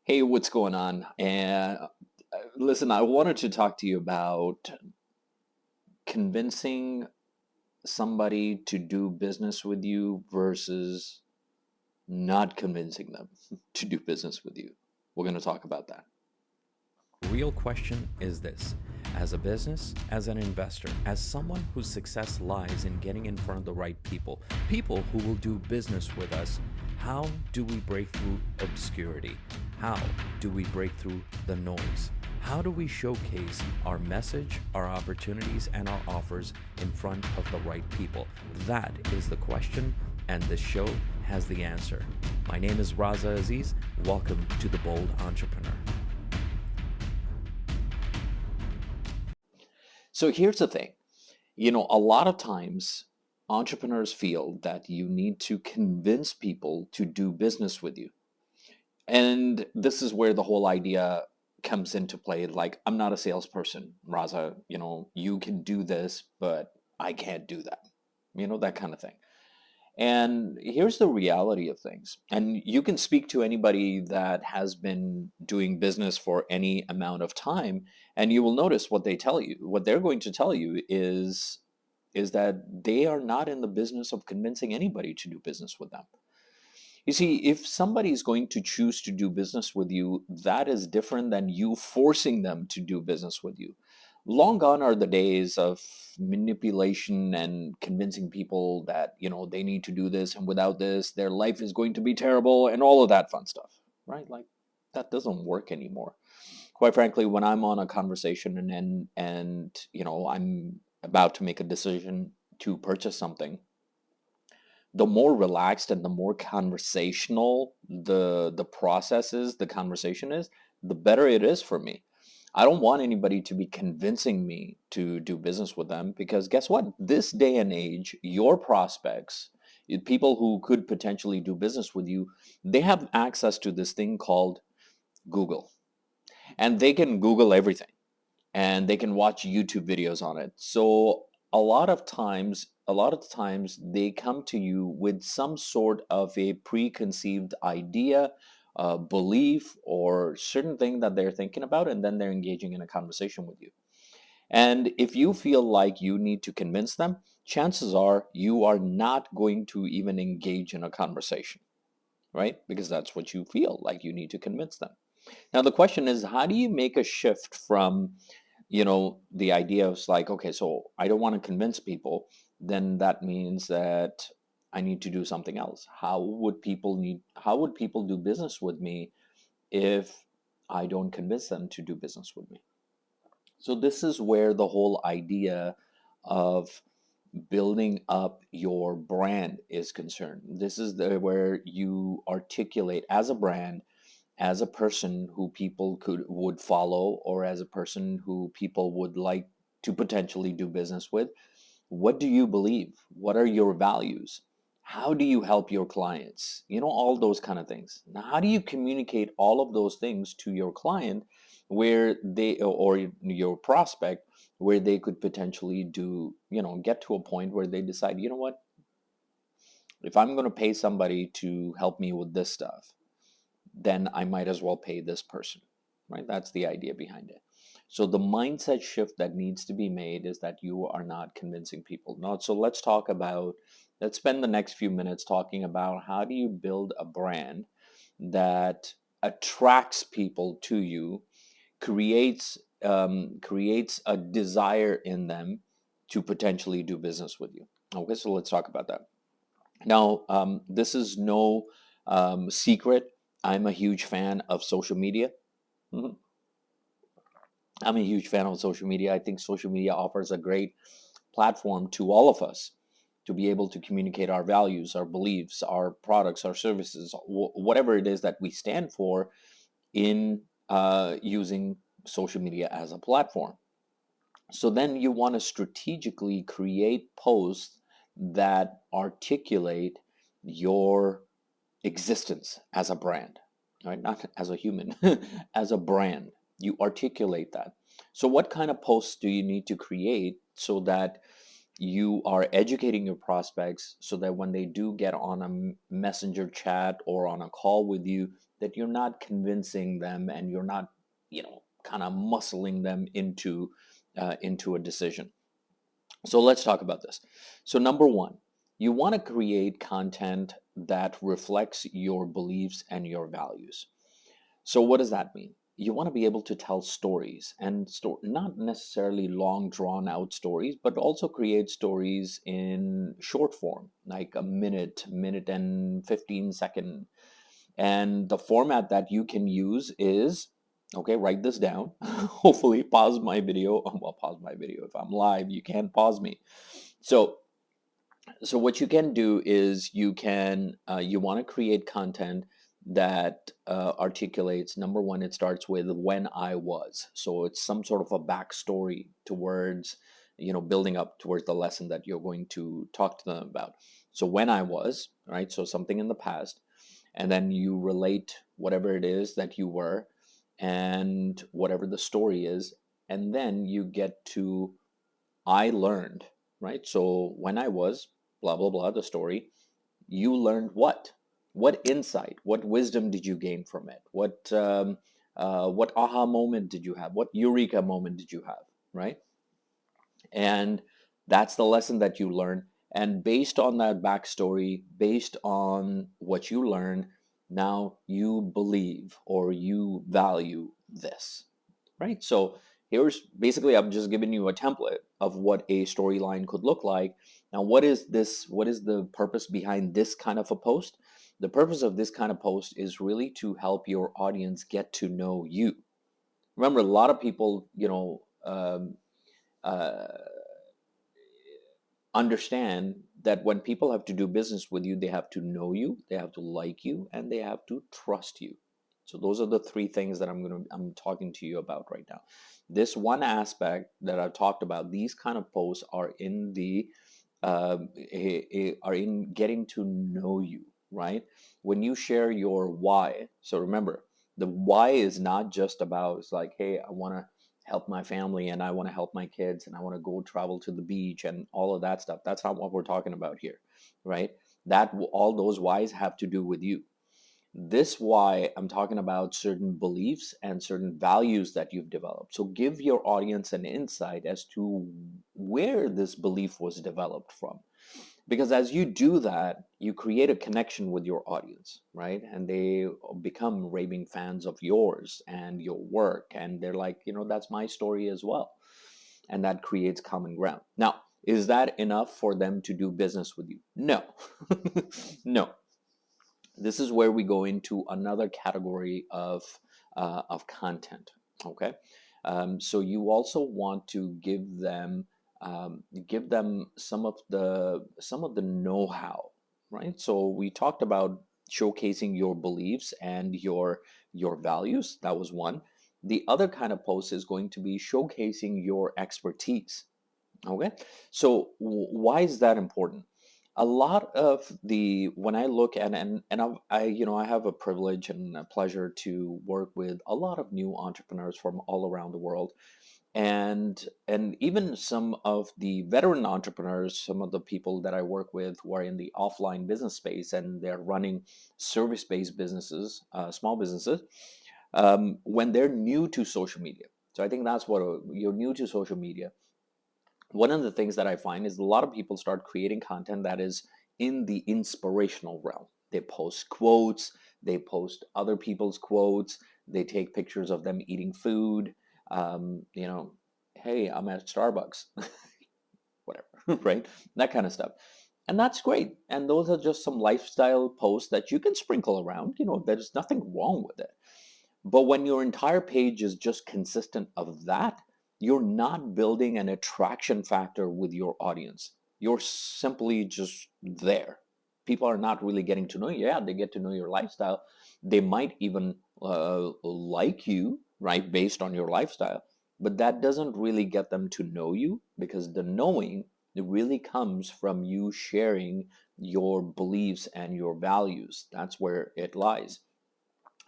Hey, what's going on? And listen, I wanted to talk to you about convincing somebody to do business with you versus not convincing them to do business with you. We're going to talk about that. The real question is this: as a business, as an investor, as someone whose success lies in getting in front of the right people, people who will do business with us, how do we break through obscurity? How do we break through the noise? How do we showcase our message, our opportunities, and our offers in front of the right people? That is the question, and this show has the answer. My name is Raza Aziz. Welcome to The Bold Entrepreneur. So here's the thing. A lot of times entrepreneurs feel that you need to convince people to do business with you. And this is where the whole idea comes into play. Like, I'm not a salesperson, Raza. You can do this, but I can't do that. That kind of thing. And here's the reality of things. And you can speak to anybody that has been doing business for any amount of time, and you will notice what they tell you. What they're going to tell you is that they are not in the business of convincing anybody to do business with them. You see, if somebody is going to choose to do business with you, that is different than you forcing them to do business with you. Long gone are the days of manipulation and convincing people that, they need to do this, and without this, their life is going to be terrible and all of that fun stuff, right? Like, that doesn't work anymore. Quite frankly, when I'm on a conversation and I'm about to make a decision to purchase something, the more relaxed and the more conversational the process is, the conversation is, the better it is for me. I don't want anybody to be convincing me to do business with them, because guess what? This day and age, your prospects, people who could potentially do business with you, they have access to this thing called Google, and they can Google everything, and they can watch YouTube videos on it. So a lot of times they come to you with some sort of a preconceived idea, belief, or certain thing that they're thinking about, and then they're engaging in a conversation with you. And if you feel like you need to convince them, chances are you are not going to even engage in a conversation, right? Because that's what you feel like you need to convince them. Now, the question is, how do you make a shift from the idea of like, okay, so I don't want to convince people, then that means that I need to do something else. How would people do business with me if I don't convince them to do business with me? So this is where the whole idea of building up your brand is concerned. This is where you articulate as a brand, as a person who people would follow, or as a person who people would like to potentially do business with. What do you believe? What are your values? How do you help your clients? All those kind of things. Now, how do you communicate all of those things to your client, where they, or your prospect, where they could potentially get to a point where they decide, what, if I'm going to pay somebody to help me with this stuff, then I might as well pay this person, right? That's the idea behind it. So the mindset shift that needs to be made is that you are not convincing people. Not so. Let's spend the next few minutes talking about how do you build a brand that attracts people to you, creates a desire in them to potentially do business with you. Okay, so let's talk about that. Now, this is no secret. I'm a huge fan of social media. Mhm. I'm a huge fan of social media. I think social media offers a great platform to all of us to be able to communicate our values, our beliefs, our products, our services, whatever it is that we stand for, in using social media as a platform. So then you want to strategically create posts that articulate your existence as a brand, right? Not as a human, as a brand. You articulate that. So, what kind of posts do you need to create so that you are educating your prospects, so that when they do get on a messenger chat or on a call with you, that you're not convincing them and you're not, kind of muscling them into a decision. So let's talk about this. So number one, you want to create content that reflects your beliefs and your values. So what does that mean? You want to be able to tell stories, and not necessarily long drawn out stories, but also create stories in short form, like a minute and 15 second. And the format that you can use is, okay, write this down. Hopefully pause my video. Well, pause my video. If I'm live, you can't pause me. So what you can do is you want to create content that articulates, number one, it starts with when I was, so it's some sort of a backstory towards, building up towards the lesson that you're going to talk to them about. So when I was, right, so something in the past, and then you relate whatever it is that you were and whatever the story is, and then you get to I learned, right? So when I was blah blah blah, the story, you learned what? What insight? What wisdom did you gain from it? What aha moment did you have? What eureka moment did you have? Right? And that's the lesson that you learn. And based on that backstory, based on what you learn, now you believe or you value this, right? So here's basically, I'm just giving you a template of what a storyline could look like. Now, what is this? What is the purpose behind this kind of a post? The purpose of this kind of post is really to help your audience get to know you. Remember, a lot of people, uh, understand that when people have to do business with you, they have to know you, they have to like you, and they have to trust you. So those are the three things that I'm talking to you about right now. This one aspect that I've talked about, these kind of posts are in the are in getting to know you, right? When you share your why, so remember, the why is not just about, it's like, hey, I want to help my family and I want to help my kids and I want to go travel to the beach and all of that stuff. That's not what we're talking about here, right? That all those whys have to do with you. This why I'm talking about certain beliefs and certain values that you've developed. So give your audience an insight as to where this belief was developed from. Because as you do that, you create a connection with your audience, right? And they become raving fans of yours and your work. And they're like, that's my story as well. And that creates common ground. Now, is that enough for them to do business with you? No. No. This is where we go into another category of content. Okay, so you also want to give them some of the know-how, right? So we talked about showcasing your beliefs and your values. That was one. The other kind of post is going to be showcasing your expertise. Okay, so why is that important? A lot of the when I look at and I have a privilege and a pleasure to work with a lot of new entrepreneurs from all around the world, and even some of the veteran entrepreneurs, some of the people that I work with who are in the offline business space and they're running service-based businesses, small businesses, when they're new to social media. So I think that's what you're new to social media. One of the things that I find is a lot of people start creating content that is in the inspirational realm. They post quotes, they post other people's quotes, they take pictures of them eating food. Hey, I'm at Starbucks, whatever, right? That kind of stuff. And that's great. And those are just some lifestyle posts that you can sprinkle around. There's nothing wrong with it. But when your entire page is just consistent of that, you're not building an attraction factor with your audience. You're simply just there. People are not really getting to know you. Yeah, they get to know your lifestyle. They might even like you, right, based on your lifestyle. But that doesn't really get them to know you, because the knowing, it really comes from you sharing your beliefs and your values. That's where it lies.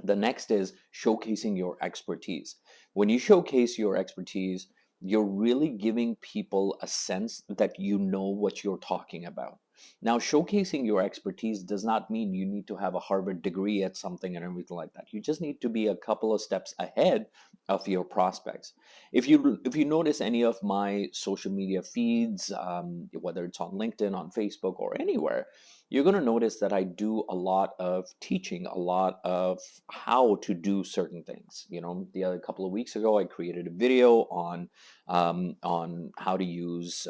The next is showcasing your expertise. When you showcase your expertise, you're really giving people a sense that you know what you're talking about. Now, showcasing your expertise does not mean you need to have a Harvard degree at something and everything like that. You just need to be a couple of steps ahead of your prospects. If you notice any of my social media feeds, whether it's on LinkedIn, on Facebook, or anywhere, you're going to notice that I do a lot of teaching, a lot of how to do certain things. The other couple of weeks ago, I created a video on how to use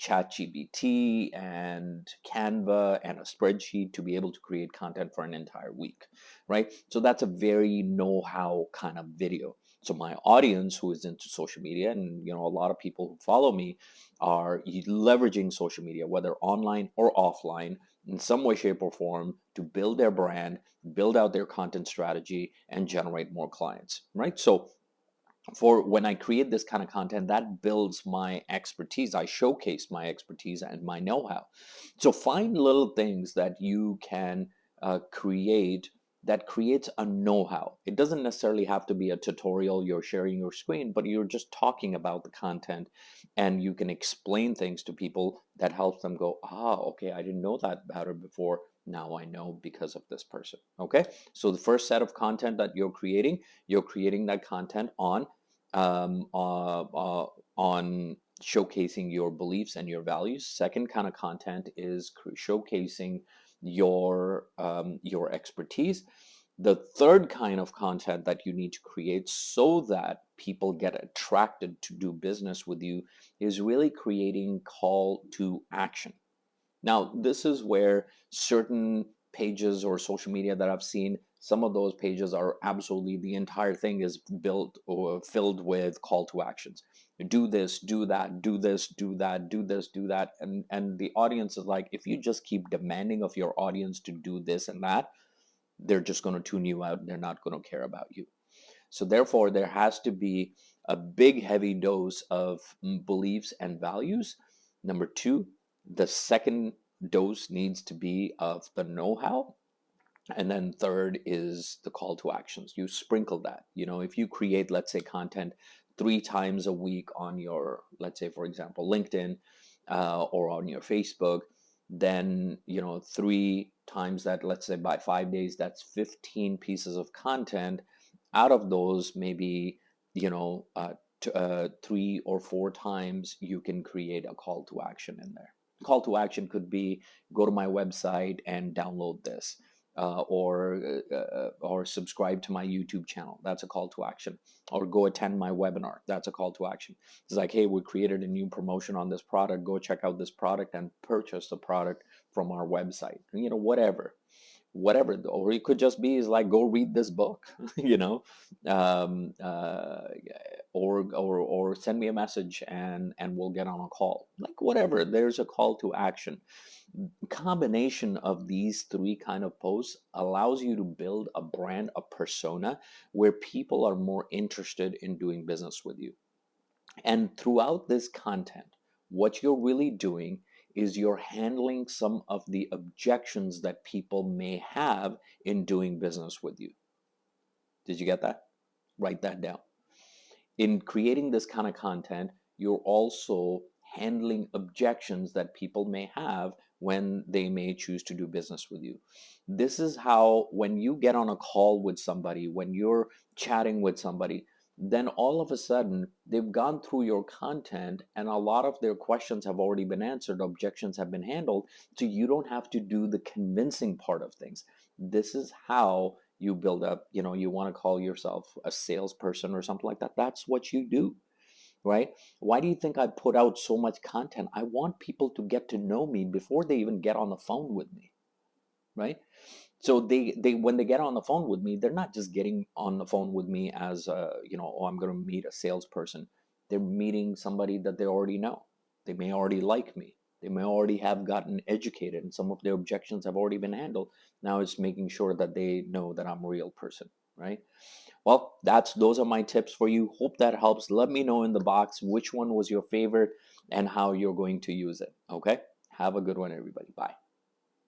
ChatGPT and Canva and a spreadsheet to be able to create content for an entire week, right? So that's a very know-how kind of video. So my audience who is into social media, and a lot of people who follow me are leveraging social media, whether online or offline, in some way, shape, or form, to build their brand, build out their content strategy, and generate more clients, right? So for when I create this kind of content, that builds my expertise. I showcase my expertise and my know-how. So find little things that you can create that creates a know-how. It doesn't necessarily have to be a tutorial, you're sharing your screen, but you're just talking about the content, and you can explain things to people that helps them go, okay, I didn't know that about it before. Now I know because of this person. Okay. So the first set of content that you're creating that content on showcasing your beliefs and your values. Second kind of content is showcasing your expertise. The third kind of content that you need to create so that people get attracted to do business with you is really creating call to action. Now, this is where certain pages or social media that I've seen, some of those pages are absolutely, the entire thing is built or filled with call to actions. Do this, do that, do this, do that, do this, do that. And the audience is like, if you just keep demanding of your audience to do this and that, they're just going to tune you out. They're not going to care about you. So therefore, there has to be a big, heavy dose of beliefs and values. Number two, the second dose needs to be of the know-how. And then third is the call to actions. You sprinkle that. If you create, let's say, content 3 times a week on your, let's say, for example, LinkedIn or on your Facebook, then 3 times that, let's say by 5 days, that's 15 pieces of content. Out of those, maybe 3 or 4 times you can create a call to action in there. Call to action could be, go to my website and download this, or subscribe to my YouTube channel. That's a call to action. Or go attend my webinar. That's a call to action. It's like, hey, we created a new promotion on this product. Go check out this product and purchase the product from our website. Whatever. Or it could just be is like, go read this book, um, uh, or send me a message and we'll get on a call. Like whatever. There's a call to action. Combination of these 3 kind of posts allows you to build a brand, a persona, where people are more interested in doing business with you. And throughout this content, what you're really doing is you're handling some of the objections that people may have in doing business with you. Did you get that? Write that down. In creating this kind of content, you're also handling objections that people may have when they may choose to do business with you. This is how, when you get on a call with somebody, when you're chatting with somebody, then all of a sudden they've gone through your content and a lot of their questions have already been answered, objections have been handled, so you don't have to do the convincing part of things. This is how you build up, you want to call yourself a salesperson or something like that. That's what you do, right? Why do you think I put out so much content? I want people to get to know me before they even get on the phone with me, right? So they when they get on the phone with me, they're not just getting on the phone with me as oh, I'm going to meet a salesperson. They're meeting somebody that they already know. They may already like me. They may already have gotten educated and some of their objections have already been handled. Now it's making sure that they know that I'm a real person, right? Well, those are my tips for you. Hope that helps. Let me know in the box which one was your favorite and how you're going to use it. Okay? Have a good one, everybody. Bye.